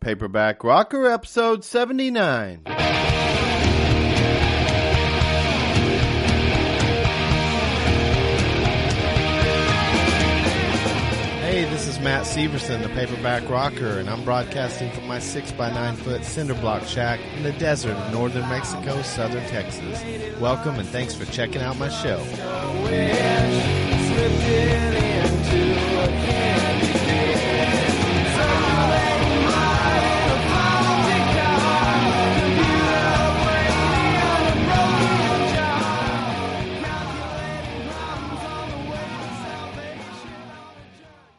Paperback Rocker, episode 79. Hey, this is Matt Severson, the Paperback Rocker, and I'm broadcasting from my 6x9 foot cinder block shack in the desert of northern Mexico, southern Texas. Welcome and thanks for checking out my show.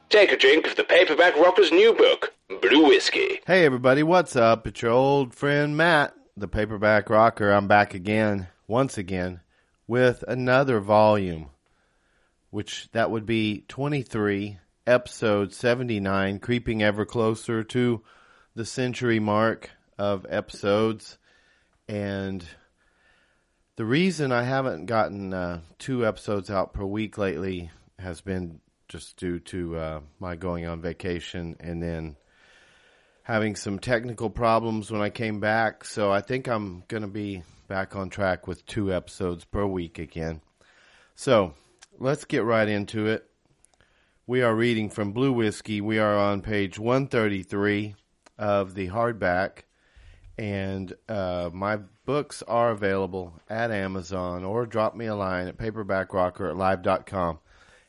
Take a drink of the Paperback Rocker's new book, Blue Whiskey. Hey everybody, what's up? It's your old friend Matt, the Paperback Rocker. I'm back again, once again, with another volume, which that would be 23, episode 79, creeping ever closer to the century mark of episodes. And the reason I haven't gotten 2 episodes out per week lately has been just due to my going on vacation and then having some technical problems when I came back. So I think I'm going to be back on track with 2 episodes per week again. So let's get right into it. We are reading from Blue Whiskey. We are on page 133 of the hardback. And my books are available at Amazon, or drop me a line at paperbackrocker@live.com.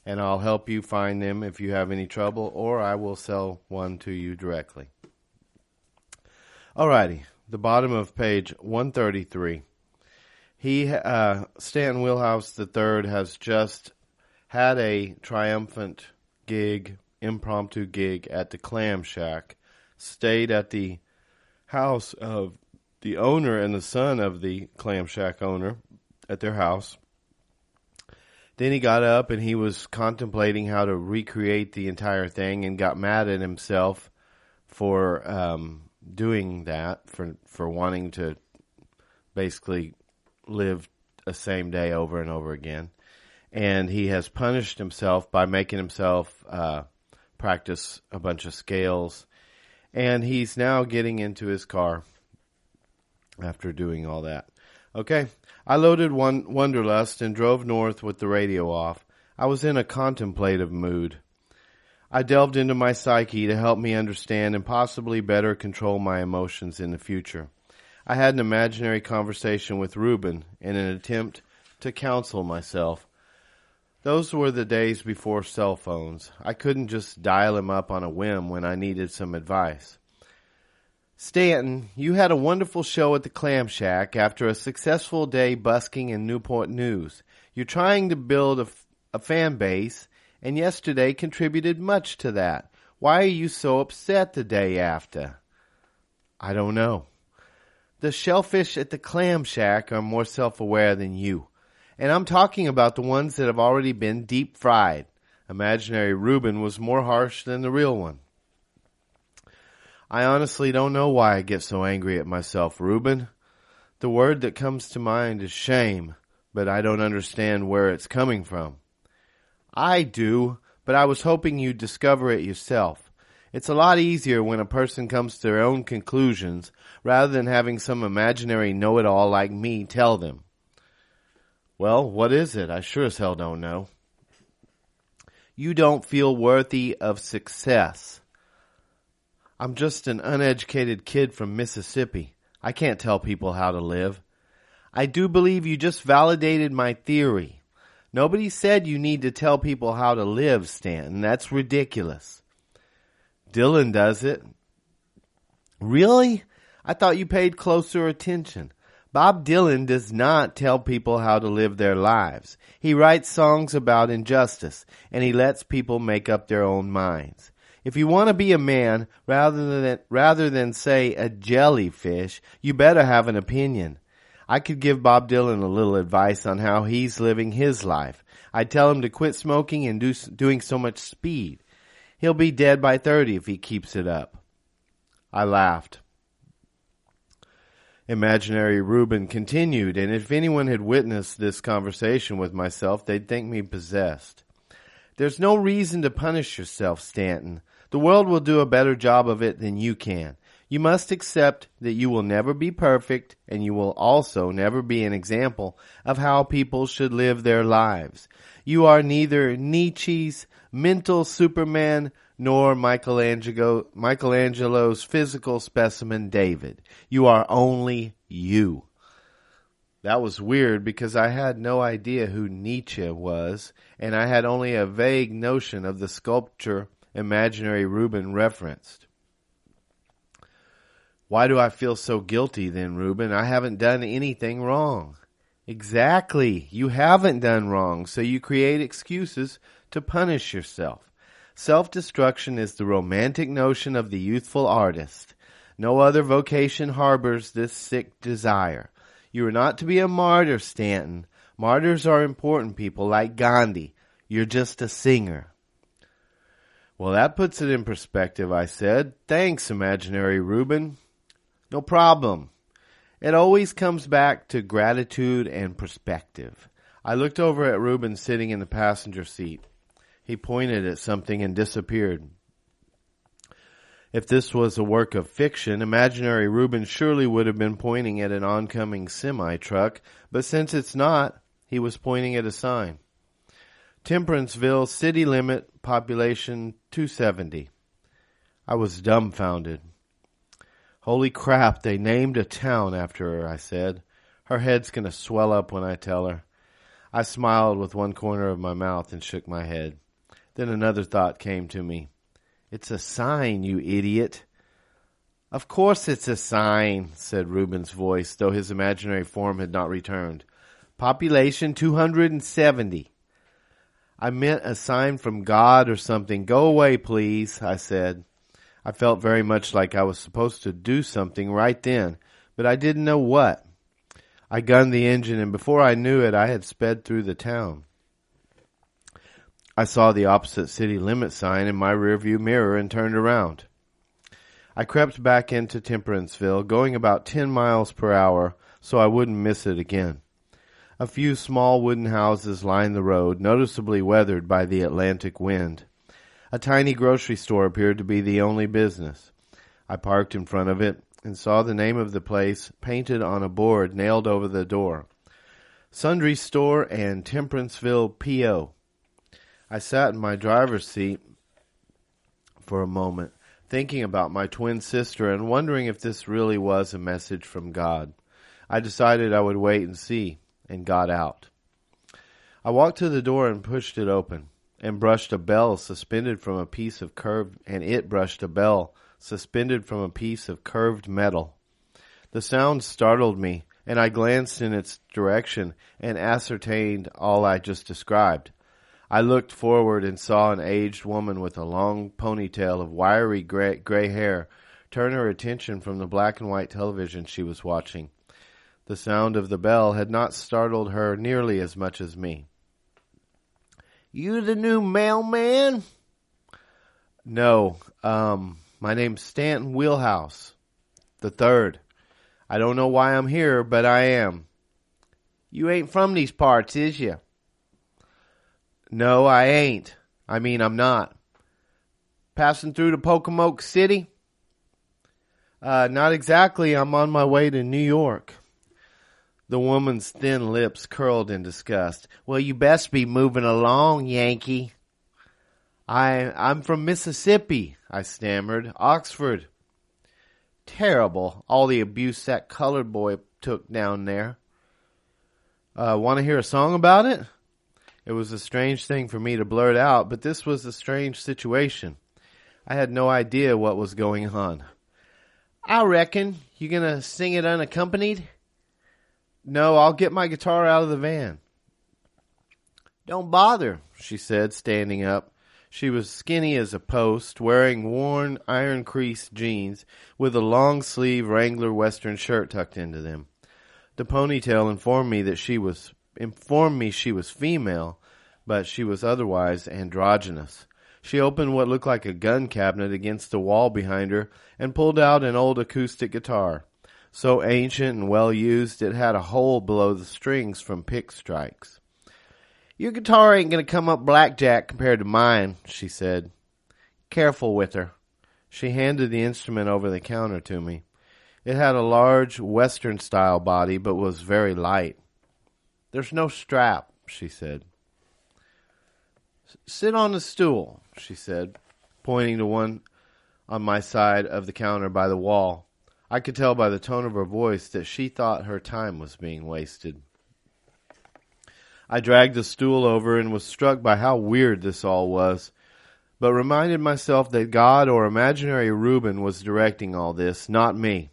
And I'll help you find them if you have any trouble, or I will sell one to you directly. Alrighty, the bottom of page 133. Stanton Wilhouse III has just had a triumphant gig, impromptu gig at the Clam Shack, stayed at the house of the owner and the son of the Clam Shack owner at their house. Then he got up and he was contemplating how to recreate the entire thing and got mad at himself for doing that, for wanting to basically live the same day over and over again. And he has punished himself by making himself practice a bunch of scales. And he's now getting into his car after doing all that. Okay, I loaded Wanderlust and drove north with the radio off. I was in a contemplative mood. I delved into my psyche to help me understand and possibly better control my emotions in the future. I had an imaginary conversation with Reuben in an attempt to counsel myself. Those were the days before cell phones. I couldn't just dial him up on a whim when I needed some advice. Stanton, you had a wonderful show at the Clam Shack after a successful day busking in Newport News. You're trying to build a fan base, and yesterday contributed much to that. Why are you so upset the day after? I don't know. The shellfish at the Clam Shack are more self-aware than you, and I'm talking about the ones that have already been deep fried. Imaginary Reuben was more harsh than the real one. I honestly don't know why I get so angry at myself, Reuben. The word that comes to mind is shame, but I don't understand where it's coming from. I do, but I was hoping you'd discover it yourself. It's a lot easier when a person comes to their own conclusions rather than having some imaginary know-it-all like me tell them. Well, what is it? I sure as hell don't know. You don't feel worthy of success. I'm just an uneducated kid from Mississippi. I can't tell people how to live. I do believe you just validated my theory. Nobody said you need to tell people how to live, Stanton. That's ridiculous. Dylan does it. Really? I thought you paid closer attention. Bob Dylan does not tell people how to live their lives. He writes songs about injustice, and he lets people make up their own minds. If you want to be a man, rather than say a jellyfish, you better have an opinion. I could give Bob Dylan a little advice on how he's living his life. I'd tell him to quit smoking and doing so much speed. He'll be dead by 30 if he keeps it up. I laughed. Imaginary Reuben continued, and if anyone had witnessed this conversation with myself, they'd think me possessed. There's no reason to punish yourself, Stanton. The world will do a better job of it than you can. You must accept that you will never be perfect, and you will also never be an example of how people should live their lives. You are neither Nietzsche's mental Superman nor Michelangelo's physical specimen David. You are only you. That was weird because I had no idea who Nietzsche was, and I had only a vague notion of the sculpture Imaginary Reuben referenced. Why do I feel so guilty then, Reuben? I haven't done anything wrong. Exactly. You haven't done wrong, so you create excuses to punish yourself. Self-destruction is the romantic notion of the youthful artist. No other vocation harbors this sick desire. You are not to be a martyr, Stanton. Martyrs are important people like Gandhi. You're just a singer. Well, that puts it in perspective, I said. Thanks, Imaginary Reuben. No problem. It always comes back to gratitude and perspective. I looked over at Reuben sitting in the passenger seat. He pointed at something and disappeared. If this was a work of fiction, Imaginary Reuben surely would have been pointing at an oncoming semi-truck, but since it's not, he was pointing at a sign. Temperanceville, city limit, population 270. I was dumbfounded. Holy crap, they named a town after her, I said. Her head's going to swell up when I tell her. I smiled with one corner of my mouth and shook my head. Then another thought came to me. It's a sign, you idiot. Of course it's a sign, said Reuben's voice, though his imaginary form had not returned. Population 270. I meant a sign from God or something. Go away, please, I said. I felt very much like I was supposed to do something right then, but I didn't know what. I gunned the engine, and before I knew it, I had sped through the town. I saw the opposite city limit sign in my rearview mirror and turned around. I crept back into Temperanceville, going about 10 miles per hour so I wouldn't miss it again. A few small wooden houses lined the road, noticeably weathered by the Atlantic wind. A tiny grocery store appeared to be the only business. I parked in front of it and saw the name of the place painted on a board nailed over the door. Sundry Store and Temperanceville, P.O. I sat in my driver's seat for a moment, thinking about my twin sister and wondering if this really was a message from God. I decided I would wait and see, and got out. I walked to the door and pushed it open, and brushed a bell suspended from a piece of curved metal. The sound startled me, and I glanced in its direction and ascertained all I just described. I looked forward and saw an aged woman with a long ponytail of wiry gray hair turn her attention from the black and white television she was watching. The sound of the bell had not startled her nearly as much as me. You the new mailman? No, my name's Stanton Wheelhouse, the third. I don't know why I'm here, but I am. You ain't from these parts, is you? No, I ain't. I mean, I'm not. Passing through to Pocomoke City? Not exactly. I'm on my way to New York. The woman's thin lips curled in disgust. Well, you best be moving along, Yankee. I'm from Mississippi, I stammered. Oxford. Terrible, all the abuse that colored boy took down there. Want to hear a song about it? It was a strange thing for me to blurt out, but this was a strange situation. I had no idea what was going on. I reckon. You gonna sing it unaccompanied? No, I'll get my guitar out of the van. Don't bother, she said, standing up. She was skinny as a post, wearing worn, iron-creased jeans with a long-sleeve Wrangler Western shirt tucked into them. The ponytail informed me she was female, but she was otherwise androgynous. She opened what looked like a gun cabinet against the wall behind her and pulled out an old acoustic guitar. So ancient and well-used, it had a hole below the strings from pick strikes. Your guitar ain't going to come up blackjack compared to mine, she said. Careful with her." She handed the instrument over the counter to me. It had a large Western-style body, but was very light. "There's no strap," she said. "Sit on the stool," she said, pointing to one on my side of the counter by the wall. I could tell by the tone of her voice that she thought her time was being wasted. I dragged the stool over and was struck by how weird this all was, but reminded myself that God or imaginary Reuben was directing all this, not me.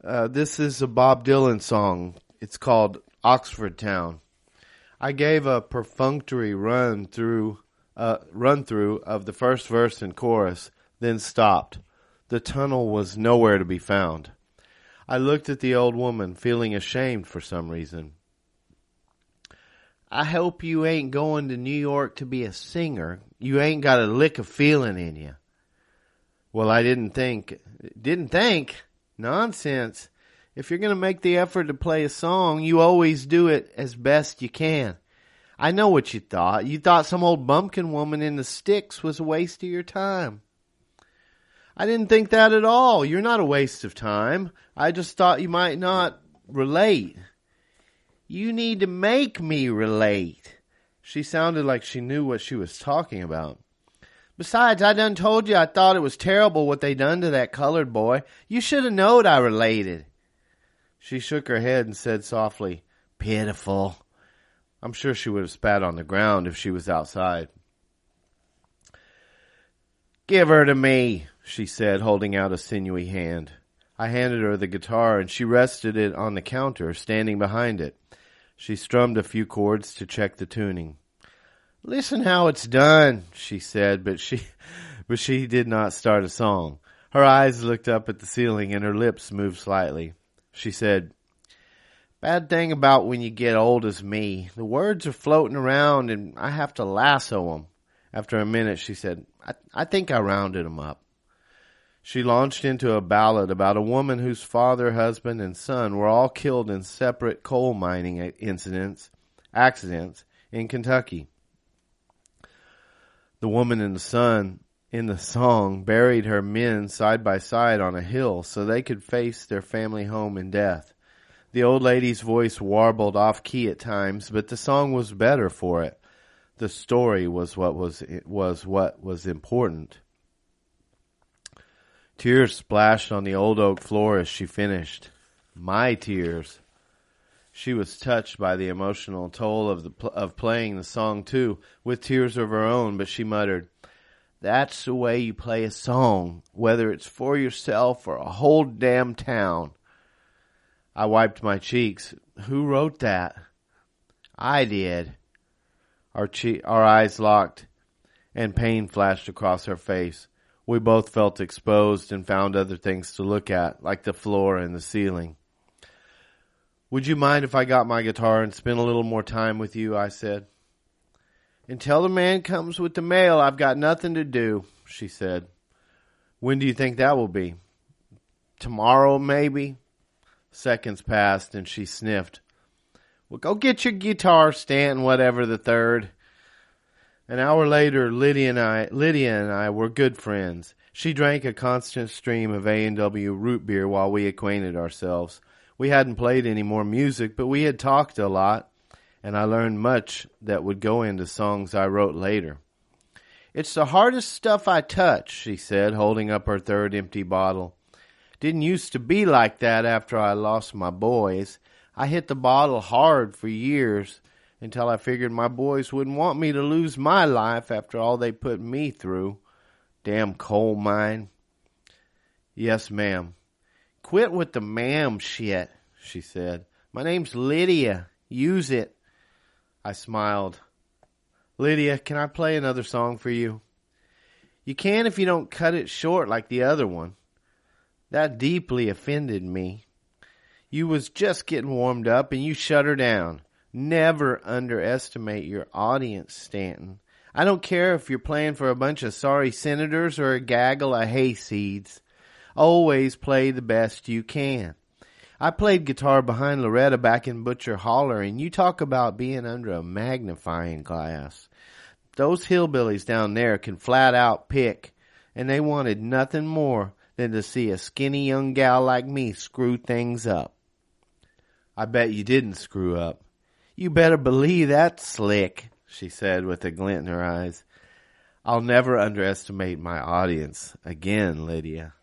This is a Bob Dylan song. It's called Oxford Town. I gave a perfunctory run through of the first verse and chorus, then stopped. The tunnel was nowhere to be found. I looked at the old woman, feeling ashamed for some reason. "I hope you ain't going to New York to be a singer. You ain't got a lick of feeling in you." Well, I didn't think. Didn't think? Nonsense. If you're going to make the effort to play a song, you always do it as best you can. I know what you thought. You thought some old bumpkin woman in the sticks was a waste of your time. I didn't think that at all. You're not a waste of time. I just thought you might not relate. You need to make me relate. She sounded like she knew what she was talking about. Besides, I done told you I thought it was terrible what they done to that colored boy. You should have knowed I related. She shook her head and said softly, "Pitiful." I'm sure she would have spat on the ground if she was outside. "Give her to me," she said, holding out a sinewy hand. I handed her the guitar, and she rested it on the counter, standing behind it. She strummed a few chords to check the tuning. "Listen how it's done," she said, but she did not start a song. Her eyes looked up at the ceiling, and her lips moved slightly. She said, "Bad thing about when you get old as me. The words are floating around, and I have to lasso them." After a minute, she said, I think I rounded them up." She launched into a ballad about a woman whose father, husband, and son were all killed in separate coal mining accidents in Kentucky. The woman and the son in the song buried her men side by side on a hill so they could face their family home in death. The old lady's voice warbled off-key at times, but the song was better for it. The story was what was important. Tears splashed on the old oak floor as she finished. My tears. She was touched by the emotional toll of playing the song too, with tears of her own, but she muttered, "That's the way you play a song, whether it's for yourself or a whole damn town." I wiped my cheeks. "Who wrote that?" "I did." Our eyes locked, and pain flashed across her face. We both felt exposed and found other things to look at, like the floor and the ceiling. "Would you mind if I got my guitar and spent a little more time with you?" I said. "Until the man comes with the mail, I've got nothing to do," she said. "When do you think that will be?" "Tomorrow, maybe." Seconds passed, and she sniffed. "Well, go get your guitar, Stanton, whatever the third." An hour later, Lydia and I were good friends. She drank a constant stream of A&W root beer while we acquainted ourselves. We hadn't played any more music, but we had talked a lot, and I learned much that would go into songs I wrote later. "It's the hardest stuff I touch," she said, holding up her third empty bottle. "Didn't used to be like that after I lost my boys. I hit the bottle hard for years until I figured my boys wouldn't want me to lose my life after all they put me through. Damn coal mine." "Yes, ma'am." "Quit with the ma'am shit," she said. "My name's Lydia. Use it." I smiled. "Lydia, can I play another song for you?" "You can if you don't cut it short like the other one." That deeply offended me. You was just getting warmed up and you shut her down. Never underestimate your audience, Stanton. I don't care if you're playing for a bunch of sorry senators or a gaggle of hayseeds. Always play the best you can. I played guitar behind Loretta back in Butcher Holler, and you talk about being under a magnifying glass. Those hillbillies down there can flat out pick, and they wanted nothing more than to see a skinny young gal like me screw things up. I bet you didn't screw up. You better believe that's slick, she said with a glint in her eyes. I'll never underestimate my audience again, Lydia.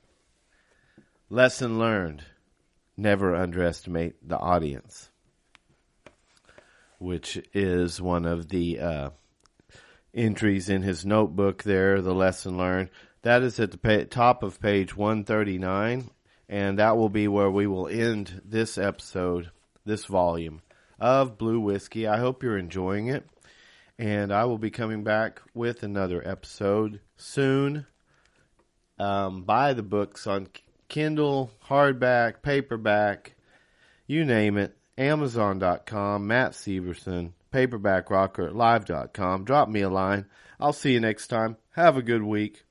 Lesson learned. Never underestimate the audience. Which is one of the entries in his notebook there, the lesson learned. That is at the top of page 139, and that will be where we will end this episode, this volume of Blue Whiskey. I hope you're enjoying it, and I will be coming back with another episode soon. Buy the books on Kindle, hardback, paperback, you name it. Amazon.com, Matt Severson, paperbackrocker@live.com. Drop me a line. I'll see you next time. Have a good week.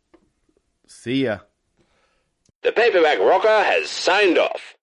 See ya. The Paperback Rocker has signed off.